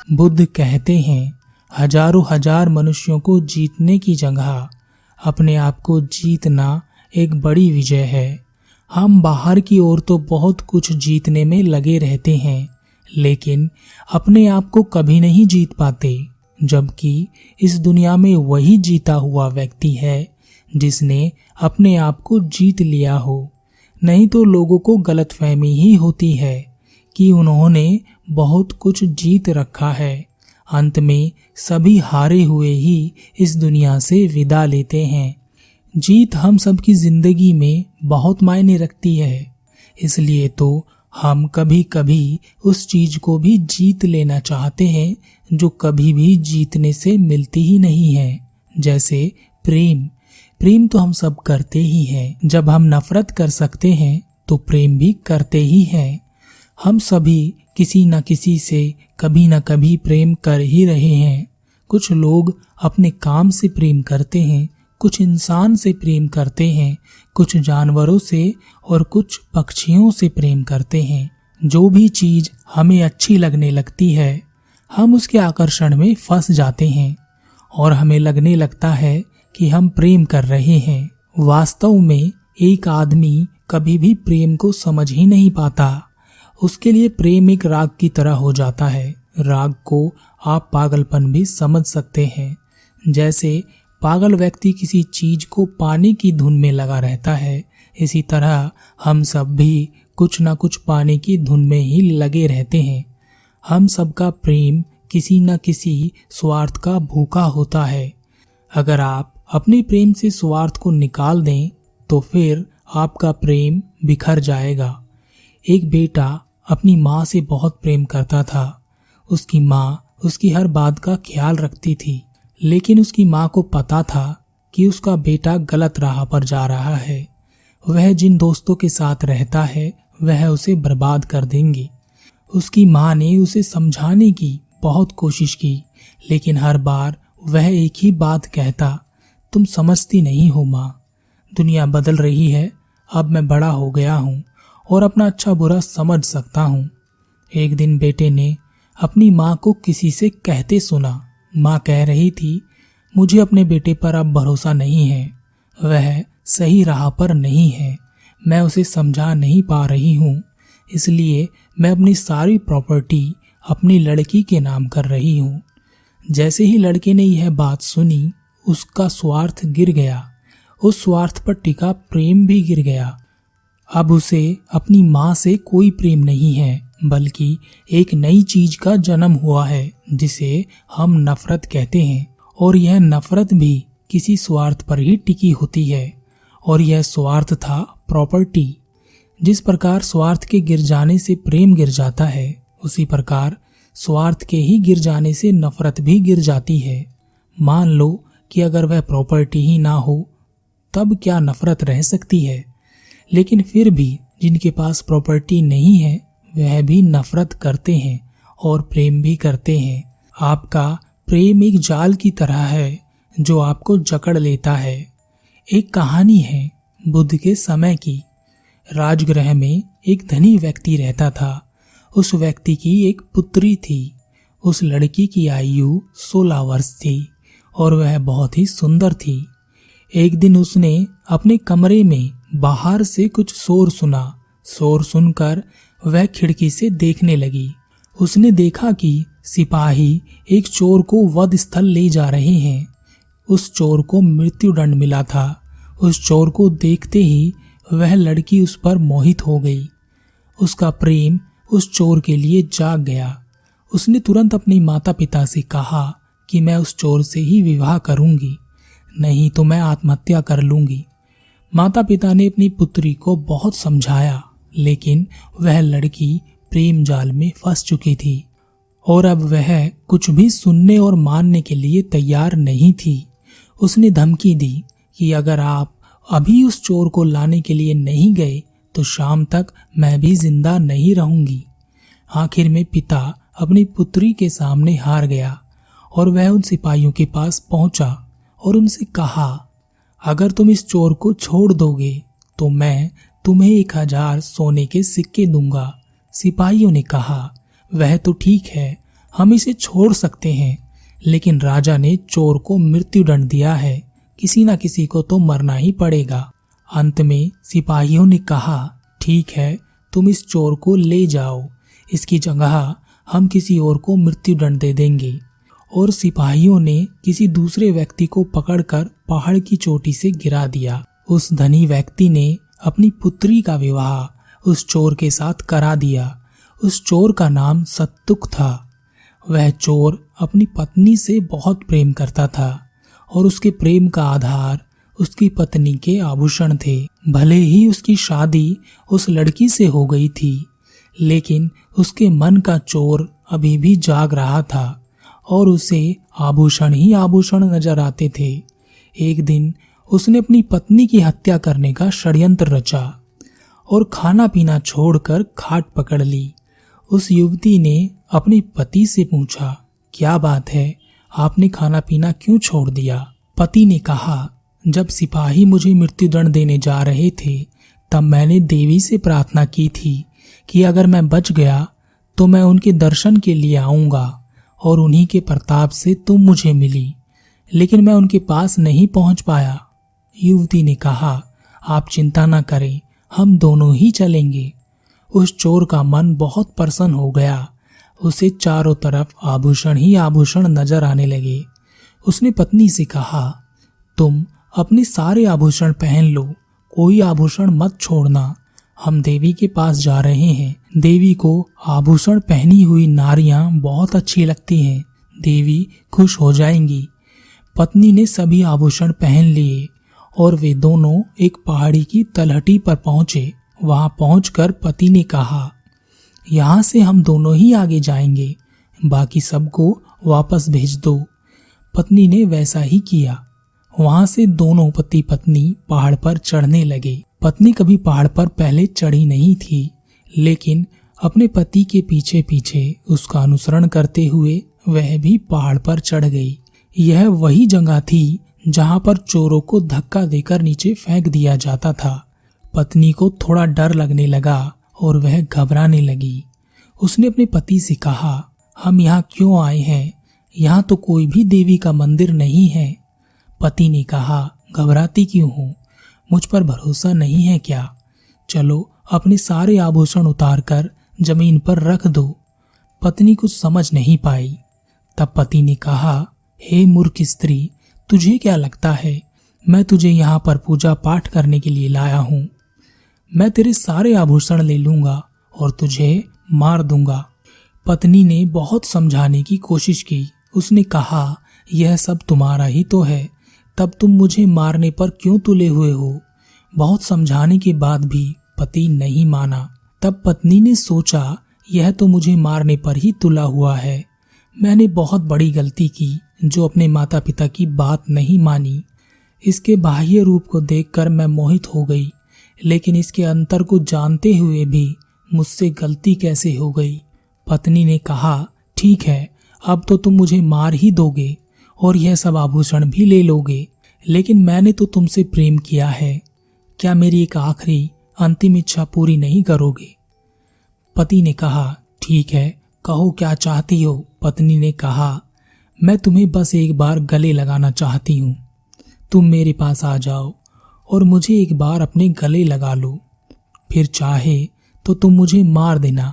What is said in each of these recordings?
बुद्ध कहते हैं, हजारों हजार मनुष्यों को जीतने की जगह अपने आप को जीतना एक बड़ी विजय है। हम बाहर की ओर तो बहुत कुछ जीतने में लगे रहते हैं, लेकिन अपने आप को कभी नहीं जीत पाते, जबकि इस दुनिया में वही जीता हुआ व्यक्ति है जिसने अपने आप को जीत लिया हो। नहीं तो लोगों को गलतफहमी ही होती है कि उन्होंने बहुत कुछ जीत रखा है। अंत में सभी हारे हुए ही इस दुनिया से विदा लेते हैं। जीत हम सबकी जिंदगी में बहुत मायने रखती है, इसलिए तो हम कभी कभी उस चीज को भी जीत लेना चाहते हैं जो कभी भी जीतने से मिलती ही नहीं है। जैसे प्रेम। प्रेम तो हम सब करते ही हैं। जब हम नफरत कर सकते हैं तो प्रेम भी करते ही हैं। हम सभी किसी न किसी से कभी न कभी प्रेम कर ही रहे हैं। कुछ लोग अपने काम से प्रेम करते हैं, कुछ इंसान से प्रेम करते हैं, कुछ जानवरों से और कुछ पक्षियों से प्रेम करते हैं। जो भी चीज हमें अच्छी लगने लगती है, हम उसके आकर्षण में फंस जाते हैं और हमें लगने लगता है कि हम प्रेम कर रहे हैं। वास्तव में एक आदमी कभी भी प्रेम को समझ ही नहीं पाता। उसके लिए प्रेम एक राग की तरह हो जाता है। राग को आप पागलपन भी समझ सकते हैं। जैसे पागल व्यक्ति किसी चीज को पाने की धुन में लगा रहता है, इसी तरह हम सब भी कुछ न कुछ पाने की धुन में ही लगे रहते हैं। हम सबका प्रेम किसी न किसी स्वार्थ का भूखा होता है। अगर आप अपने प्रेम से स्वार्थ को निकाल दें तो फिर आपका प्रेम बिखर जाएगा। एक बेटा अपनी माँ से बहुत प्रेम करता था। उसकी माँ उसकी हर बात का ख्याल रखती थी, लेकिन उसकी माँ को पता था कि उसका बेटा गलत राह पर जा रहा है। वह जिन दोस्तों के साथ रहता है वह उसे बर्बाद कर देंगे। उसकी माँ ने उसे समझाने की बहुत कोशिश की, लेकिन हर बार वह एक ही बात कहता, तुम समझती नहीं हो माँ, दुनिया बदल रही है, अब मैं बड़ा हो गया हूँ और अपना अच्छा बुरा समझ सकता हूँ। एक दिन बेटे ने अपनी माँ को किसी से कहते सुना। माँ कह रही थी, मुझे अपने बेटे पर अब भरोसा नहीं है, वह सही राह पर नहीं है, मैं उसे समझा नहीं पा रही हूँ, इसलिए मैं अपनी सारी प्रॉपर्टी अपनी लड़की के नाम कर रही हूँ। जैसे ही लड़के ने यह बात सुनी, उसका स्वार्थ गिर गया। उस स्वार्थ पर टिका प्रेम भी गिर गया। अब उसे अपनी माँ से कोई प्रेम नहीं है, बल्कि एक नई चीज का जन्म हुआ है जिसे हम नफरत कहते हैं। और यह नफरत भी किसी स्वार्थ पर ही टिकी होती है, और यह स्वार्थ था प्रॉपर्टी। जिस प्रकार स्वार्थ के गिर जाने से प्रेम गिर जाता है, उसी प्रकार स्वार्थ के ही गिर जाने से नफरत भी गिर जाती है। मान लो कि अगर वह प्रॉपर्टी ही ना हो तब क्या नफरत रह सकती है। लेकिन फिर भी जिनके पास प्रॉपर्टी नहीं है वह भी नफरत करते हैं और प्रेम भी करते हैं। आपका प्रेम एक जाल की तरह है जो आपको जकड़ लेता है। एक कहानी है बुद्ध के समय की। राजगृह में एक धनी व्यक्ति रहता था। उस व्यक्ति की एक पुत्री थी। उस लड़की की आयु 16 वर्ष थी और वह बहुत ही सुंदर थी। एक दिन उसने अपने कमरे में बाहर से कुछ शोर सुना। शोर सुनकर वह खिड़की से देखने लगी। उसने देखा कि सिपाही एक चोर को वध स्थल ले जा रहे हैं। उस चोर को मृत्युदंड मिला था। उस चोर को देखते ही वह लड़की उस पर मोहित हो गई। उसका प्रेम उस चोर के लिए जाग गया। उसने तुरंत अपने माता पिता से कहा कि मैं उस चोर से ही विवाह करूंगी, नहीं तो मैं आत्महत्या कर लूंगी। माता पिता ने अपनी पुत्री को बहुत समझाया, लेकिन वह लड़की प्रेम जाल में फंस चुकी थी और अब वह कुछ भी सुनने और मानने के लिए तैयार नहीं थी। उसने धमकी दी कि अगर आप अभी उस चोर को लाने के लिए नहीं गए तो शाम तक मैं भी जिंदा नहीं रहूंगी। आखिर में पिता अपनी पुत्री के सामने हार गया और वह उन सिपाहियों के पास पहुंचा और उनसे कहा, अगर तुम इस चोर को छोड़ दोगे तो मैं तुम्हें 1000 सोने के सिक्के दूंगा। सिपाहियों ने कहा, वह तो ठीक है, हम इसे छोड़ सकते हैं, लेकिन राजा ने चोर को मृत्युदंड दिया है, किसी न किसी को तो मरना ही पड़ेगा। अंत में सिपाहियों ने कहा, ठीक है, तुम इस चोर को ले जाओ, इसकी जगह हम किसी और को मृत्युदंड दे देंगे। और सिपाहियों ने किसी दूसरे व्यक्ति को पकड़कर पहाड़ की चोटी से गिरा दिया। उस धनी व्यक्ति ने अपनी पुत्री का विवाह उस चोर के साथ करा दिया। उस चोर का नाम सत्तुक था। वह चोर अपनी पत्नी से बहुत प्रेम करता था और उसके प्रेम का आधार उसकी पत्नी के आभूषण थे। भले ही उसकी शादी उस लड़की से हो गई थी, लेकिन उसके मन का चोर अभी भी जाग रहा था और उसे आभूषण ही आभूषण नजर आते थे। एक दिन उसने अपनी पत्नी की हत्या करने का षड्यंत्र रचा और खाना पीना छोड़कर खाट पकड़ ली। उस युवती ने अपने पति से पूछा, क्या बात है, आपने खाना पीना क्यों छोड़ दिया? पति ने कहा, जब सिपाही मुझे मृत्युदंड देने जा रहे थे तब मैंने देवी से प्रार्थना की थी कि अगर मैं बच गया तो मैं उनके दर्शन के लिए आऊंगा और उन्हीं के प्रताप से तुम मुझे मिली, लेकिन मैं उनके पास नहीं पहुंच पाया। युवती ने कहा, आप चिंता न करें, हम दोनों ही चलेंगे। उस चोर का मन बहुत प्रसन्न हो गया। उसे चारों तरफ आभूषण ही आभूषण नजर आने लगे। उसने पत्नी से कहा, तुम अपने सारे आभूषण पहन लो, कोई आभूषण मत छोड़ना। हम देवी के पास जा रहे हैं। देवी को आभूषण पहनी हुई नारियां बहुत अच्छी लगती हैं। देवी खुश हो जाएंगी। पत्नी ने सभी आभूषण पहन लिए और वे दोनों एक पहाड़ी की तलहटी पर पहुंचे। वहां पहुंचकर पति ने कहा, यहाँ से हम दोनों ही आगे जाएंगे, बाकी सबको वापस भेज दो। पत्नी ने वैसा ही किया। वहां से दोनों पति पत्नी पहाड़ पर चढ़ने लगे। पत्नी कभी पहाड़ पर पहले चढ़ी नहीं थी, लेकिन अपने पति के पीछे पीछे उसका अनुसरण करते हुए वह भी पहाड़ पर चढ़ गई। यह वही जगह थी जहां पर चोरों को धक्का देकर नीचे फेंक दिया जाता था। पत्नी को थोड़ा डर लगने लगा और वह घबराने लगी। उसने अपने पति से कहा, हम यहाँ क्यों आए हैं? यहाँ तो कोई भी देवी का मंदिर नहीं है। पति ने कहा, घबराती क्यों हो? मुझ पर भरोसा नहीं है क्या? चलो अपने सारे आभूषण उतारकर जमीन पर रख दो। पत्नी कुछ समझ नहीं पाई। तब पति ने कहा, हे मूर्ख स्त्री, तुझे क्या लगता है मैं तुझे यहाँ पर पूजा पाठ करने के लिए लाया हूँ? मैं तेरे सारे आभूषण ले लूंगा और तुझे मार दूंगा। पत्नी ने बहुत समझाने की कोशिश की। उसने कहा, यह सब तुम्हारा ही तो है, तब तुम मुझे मारने पर क्यों तुले हुए हो? बहुत समझाने के बाद भी पति नहीं माना। तब पत्नी ने सोचा, यह तो मुझे मारने पर ही तुला हुआ है। मैंने बहुत बड़ी गलती की जो अपने माता पिता की बात नहीं मानी। इसके बाह्य रूप को देखकर मैं मोहित हो गई, लेकिन इसके अंतर को जानते हुए भी मुझसे गलती कैसे हो गई? पत्नी ने कहा, ठीक है, अब तो तुम मुझे मार ही दोगे और यह सब आभूषण भी ले लोगे, लेकिन मैंने तो तुमसे प्रेम किया है। क्या मेरी एक आखिरी अंतिम इच्छा पूरी नहीं करोगे? पति ने कहा, ठीक है, कहो क्या चाहती हो? पत्नी ने कहा, मैं तुम्हें बस एक बार गले लगाना चाहती हूँ। तुम मेरे पास आ जाओ और मुझे एक बार अपने गले लगा लो, फिर चाहे तो तुम मुझे मार देना।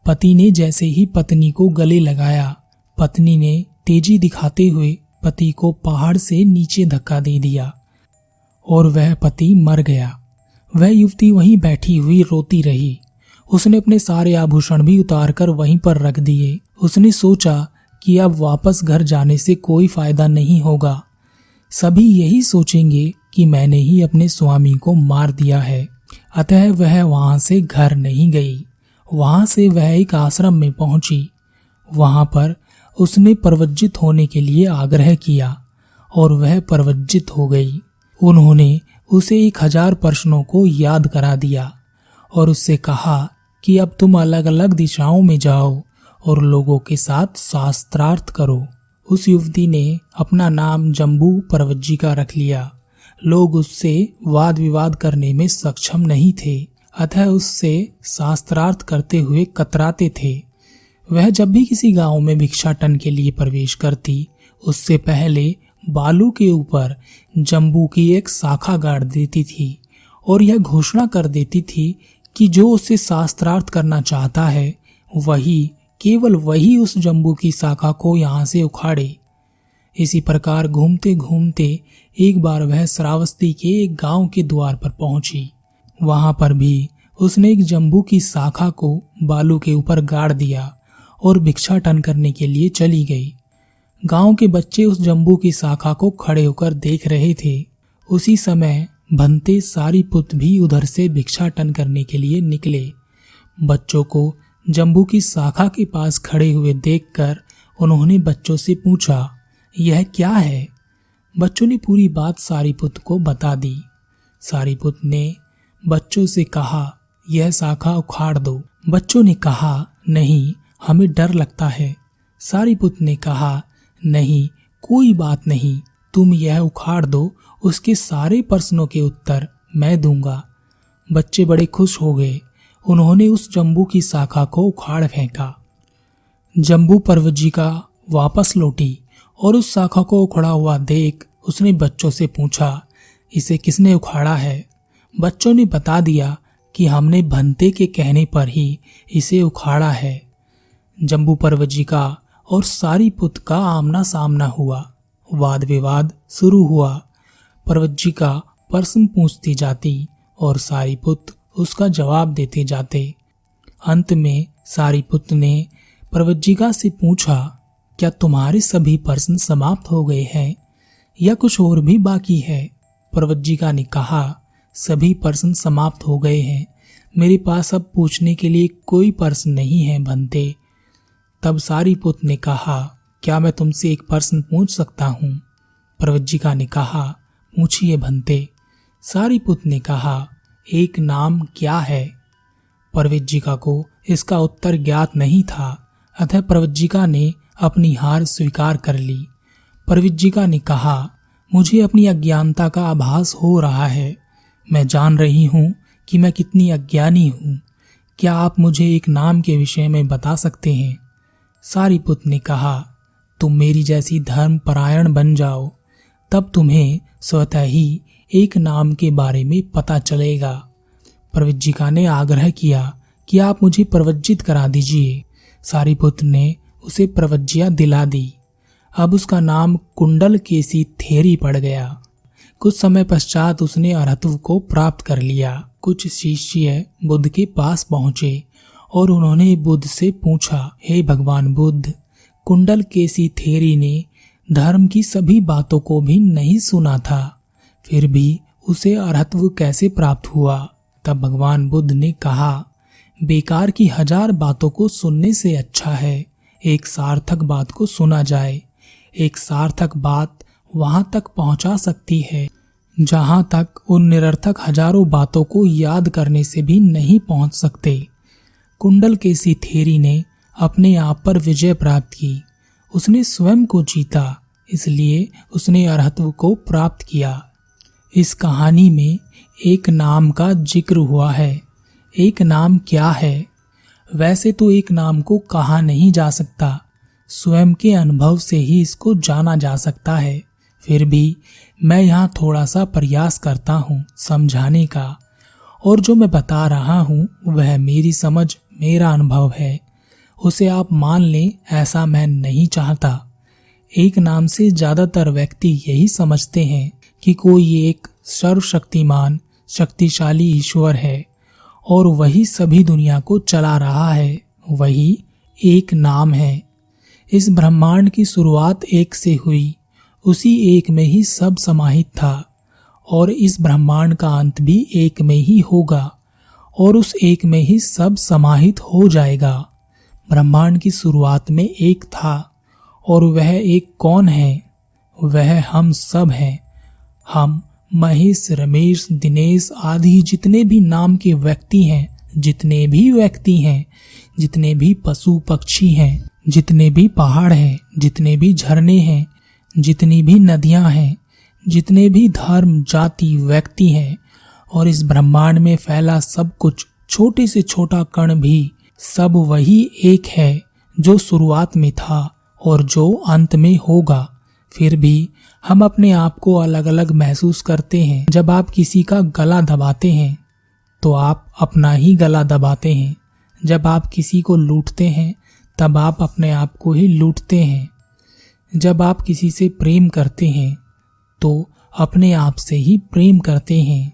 पति ने जैसे ही पत्नी को गले लगाया, पत्नी ने तेजी दिखाते हुए पति को पहाड़ से नीचे धक्का दे दिया और वह पति मर गया। वह युवती वहीं बैठी हुई रोती रही। उसने अपने सारे आभूषण भी उतारकर वहीं पर रख दिए। उसने सोचा कि अब वापस घर जाने से कोई फायदा नहीं होगा। सभी यही सोचेंगे कि मैंने ही अपने स्वामी को मार दिया है। अतः वह वहां से घर नहीं गई। वहां से वह एक आश्रम में पहुंची। वहां पर उसने प्रवज्जित होने के लिए आग्रह किया और वह प्रवज्जित हो गई। उन्होंने उसे 1000 प्रश्नों को याद करा दिया और उससे कहा कि अब तुम अलग अलग दिशाओं में जाओ और लोगों के साथ शास्त्रार्थ करो। उस युवती ने अपना नाम जम्बू प्रवज्जिका रख लिया। लोग उससे वाद विवाद करने में सक्षम नहीं थे, अतः उससे शास्त्रार्थ करते हुए कतराते थे। वह जब भी किसी गांव में भिक्षाटन के लिए प्रवेश करती, उससे पहले बालू के ऊपर जम्बू की एक शाखा गाड़ देती थी और यह घोषणा कर देती थी कि जो उससे शास्त्रार्थ करना चाहता है वही, केवल वही उस जम्बू की शाखा को यहाँ से उखाड़े। इसी प्रकार घूमते घूमते एक बार वह श्रावस्ती के एक गांव के द्वार पर पहुंची। वहां पर भी उसने एक जम्बू की शाखा को बालू के ऊपर गाड़ दिया और भिक्षाटन करने के लिए चली गई। गांव के बच्चे उस जम्बू की शाखा को खड़े होकर देख रहे थे। उसी समय भंते सारीपुत भी उधर से भिक्षाटन करने के लिए निकले। बच्चों को जम्बू की शाखा के पास खड़े हुए देखकर उन्होंने बच्चों से पूछा, यह क्या है? बच्चों ने पूरी बात सारीपुत को बता दी। सारीपुत ने बच्चों से कहा, यह शाखा उखाड़ दो। बच्चों ने कहा, नहीं, हमें डर लगता है। सारीपुत ने कहा, नहीं, कोई बात नहीं, तुम यह उखाड़ दो, उसके सारे प्रश्नों के उत्तर मैं दूंगा। बच्चे बड़े खुश हो गए। उन्होंने उस जम्बू की शाखा को उखाड़ फेंका। जम्बू पर्वतजिका वापस लौटी और उस शाखा को उखड़ा हुआ देख उसने बच्चों से पूछा, इसे किसने उखाड़ा है? बच्चों ने बता दिया कि हमने भंते के कहने पर ही इसे उखाड़ा है। जम्बू पर्वतजिका और सारीपुत का आमना सामना हुआ। वाद विवाद शुरू हुआ। पर्वतजिका प्रश्न पूछती जाती और सारीपुत उसका जवाब देते जाते। अंत में सारीपुत ने पर्वतजिका से पूछा, क्या तुम्हारे सभी प्रश्न समाप्त हो गए हैं या कुछ और भी बाकी है? पर्वतजिका ने कहा, सभी प्रश्न समाप्त हो गए हैं, मेरे पास अब पूछने के लिए कोई प्रश्न नहीं है भंते। तब सारीपुत ने कहा, क्या मैं तुमसे एक प्रश्न पूछ सकता हूँ? पर्वतजिका ने कहा, पूछिए भंते। सारीपुत ने कहा, एक नाम क्या है? पर्वतजिका को इसका उत्तर ज्ञात नहीं था, अतः पर्वतजिका ने अपनी हार स्वीकार कर ली। पर्वतजिका ने कहा, मुझे अपनी अज्ञानता का आभास हो रहा है। मैं जान रही हूँ कि मैं कितनी अज्ञानी हूँ। क्या आप मुझे एक नाम के विषय में बता सकते हैं? सारीपुत ने कहा, तुम मेरी जैसी धर्मपरायण बन जाओ, तब तुम्हें स्वतः ही एक नाम के बारे में पता चलेगा। पर्वतजिका ने आग्रह किया कि आप मुझे प्रवज्जित करा दीजिए। सारीपुत ने उसे प्रवज्जिया दिला दी। अब उसका नाम कुंडलकेसी थेरी पड़ गया। कुछ समय पश्चात उसने अरहत्व को प्राप्त कर लिया। कुछ शिष्य बुद्ध के पास पहुंचे और उन्होंने बुद्ध से पूछा, हे भगवान बुद्ध, कुंडलकेसी थेरी ने धर्म की सभी बातों को भी नहीं सुना था, फिर भी उसे अरहत्व कैसे प्राप्त हुआ? तब भगवान बुद्ध ने कहा, बेकार की 1000 बातों को सुनने से अच्छा है एक सार्थक बात को सुना जाए। एक सार्थक बात वहां तक पहुंचा सकती है जहां तक उन निरर्थक हजारों बातों को याद करने से भी नहीं पहुंच सकते। कुंडलकेसी थेरी ने अपने आप पर विजय प्राप्त की। उसने स्वयं को जीता, इसलिए उसने अरहत्व को प्राप्त किया। इस कहानी में एक नाम का जिक्र हुआ है। एक नाम क्या है? वैसे तो एक नाम को कहा नहीं जा सकता, स्वयं के अनुभव से ही इसको जाना जा सकता है। फिर भी मैं यहाँ थोड़ा सा प्रयास करता हूँ समझाने का, और जो मैं बता रहा हूँ वह मेरी समझ, मेरा अनुभव है। उसे आप मान लें, ऐसा मैं नहीं चाहता। एक नाम से ज्यादातर व्यक्ति यही समझते हैं कि कोई एक सर्वशक्तिमान शक्तिशाली ईश्वर है और वही सभी दुनिया को चला रहा है। वही एक नाम है। इस ब्रह्मांड की शुरुआत एक से हुई, उसी एक में ही सब समाहित था, और इस ब्रह्मांड का अंत भी एक में ही होगा, और उस एक में ही सब समाहित हो जाएगा। ब्रह्मांड की शुरुआत में एक था, और वह एक कौन है? वह हम सब हैं। हम महेश, रमेश, दिनेश आदि जितने भी नाम के व्यक्ति हैं, जितने भी व्यक्ति हैं, जितने भी पशु पक्षी हैं, जितने भी पहाड़ हैं, जितने भी झरने हैं, जितनी भी नदियां हैं, जितने भी धर्म जाति व्यक्ति हैं, और इस ब्रह्मांड में फैला सब कुछ, छोटे से छोटा कण भी, सब वही एक है जो शुरुआत में था और जो अंत में होगा। फिर भी हम अपने आप को अलग अलग महसूस करते हैं। जब आप किसी का गला दबाते हैं तो आप अपना ही गला दबाते हैं। जब आप किसी को लूटते हैं तब आप अपने आप को ही लूटते हैं। जब आप किसी से प्रेम करते हैं तो अपने आप से ही प्रेम करते हैं।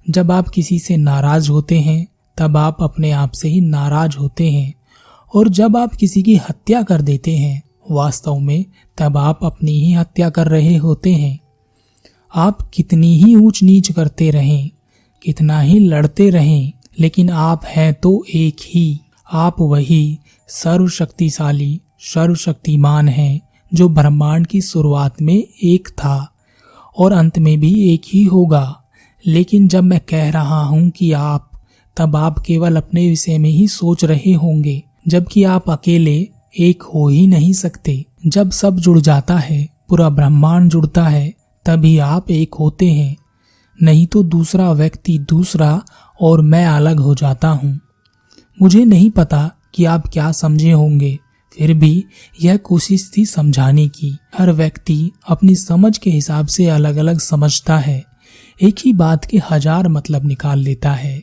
जब आप किसी से नाराज होते हैं तब आप अपने आप से ही नाराज होते हैं। और जब आप किसी की हत्या कर देते हैं वास्तव में तब आप अपनी ही हत्या कर रहे होते हैं। आप कितनी ही ऊंच नीच करते रहें, कितना ही लड़ते रहें, लेकिन आप हैं तो एक ही। आप वही सर्वशक्तिशाली सर्वशक्तिमान हैं जो ब्रह्मांड की शुरुआत में एक था और अंत में भी एक ही होगा। लेकिन जब मैं कह रहा हूं कि आप, तब आप केवल अपने विषय में ही सोच रहे होंगे, जबकि आप अकेले एक हो ही नहीं सकते। जब सब जुड़ जाता है, पूरा ब्रह्मांड जुड़ता है, तभी आप एक होते हैं। नहीं तो दूसरा व्यक्ति दूसरा और मैं अलग हो जाता हूँ। मुझे नहीं पता कि आप क्या समझे होंगे, फिर भी यह कोशिश थी समझाने की। हर व्यक्ति अपनी समझ के हिसाब से अलग अलग समझता है, एक ही बात के हजार मतलब निकाल लेता है।